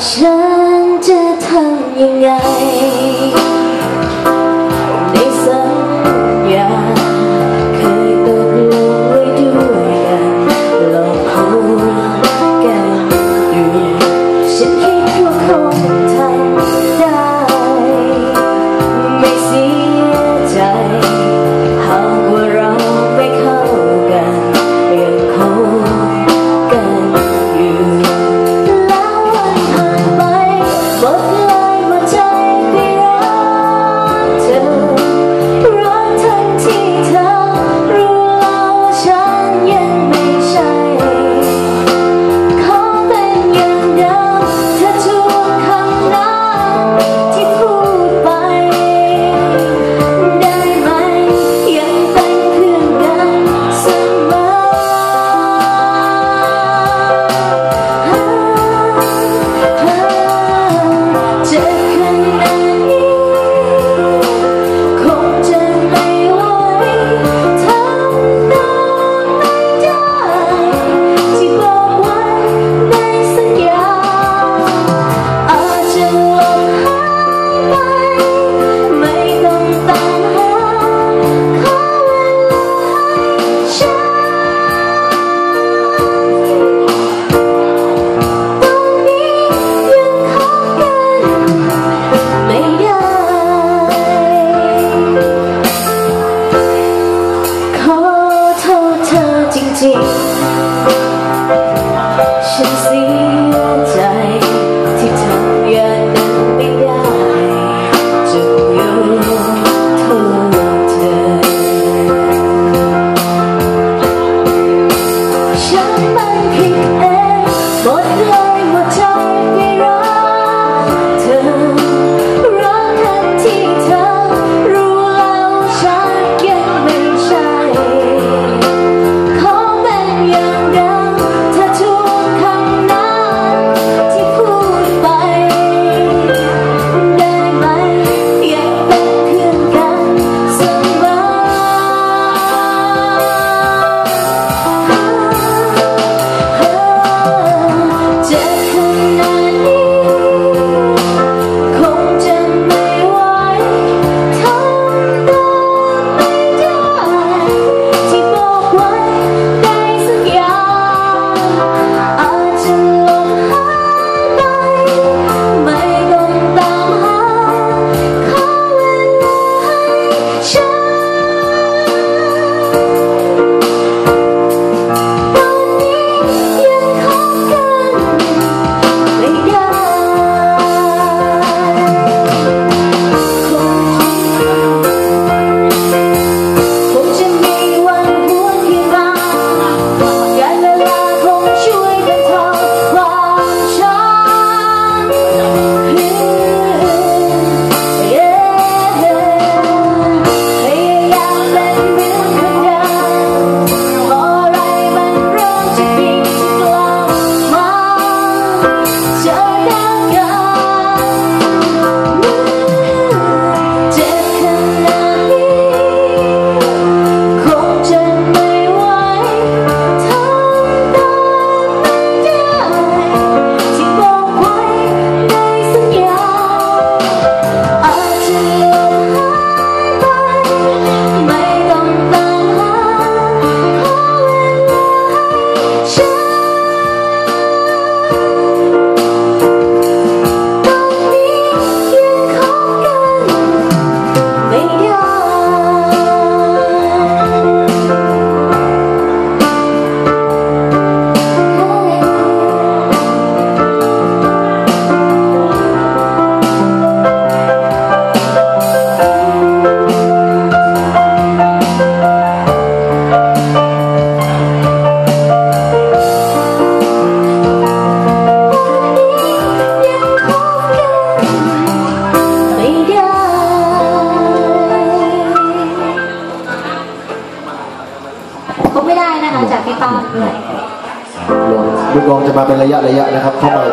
ฉันจะทำยังไงในสัญญาเคยตกลงไว้ด้วยกันหลอกลวงกันอยู่ฉันคิดว่าคงทำได้ไม่เสียใจหากว่าเราไม่เข้ากันยังคงกันอยู่แล้ววันผ่านไปหมดเลยหัวใจไม่รักเธอรักทั้งที่เธอรู้แล้วว่าฉันยังไม่ใช่ขอเป็นอย่างเดิมเธอทุกคำนั้นที่พูดไปได้ไหมยังเป็นเพื่อนกันเสมอเจอขนาดนี้คงจะไม่ไหวทำนองไม่ได้ที่บอกไว้ในสัญญาอาจจะหลงหายไปไม่ต้องตามหาขอเวลาให้ฉันตรงนี้ยังคบกันไม่ได้ ขอโทษเธอจริงๆฉันเสียใจที่ทำอย่างนั้นไม่ได้จะยกโทษเธอฉันมันผิดเองหมดเลยหัวใจไม่รักเธอรักทั้งที่เธอรู้แล้วฉันยังไม่ใช่ขอเป็นอย่างเดิมเธอทุกคำนั้นที่พูดไปได้ไหมยังเป็นเพื่อนกันเสมอเจ็บขนาดนี้คงจะไม่ไหวทำนองไม่ได้ที่บอกไว้ในสัญญาอาจจะหลงหายไปไม่ต้องตามหาขอเวลาให้ฉันตอนนี้ยังคบกันไม่ได้ คงจะมีวันหวนที่มาการเวลาคงช่วยบรรเทาความช้ำพยายามเป็นเหมือนคนเดิมพออะไรมันเริ่มจะดีจะกลับมาเจอกันเจ็บขนาดนี้คงจะไม่ไหวทำนองไม่ได้ที่บอกไว้ในสัญญาอาจจะหลงหายไปไม่ต้องตามหาขอเวลาให้ฉันตรงนี้ยังคบกันไม่ได้ คงไม่ได้นะคะจากพี่ป้าด้วย ลูกน้องจะมาเป็นระยะนะครับเข้ามา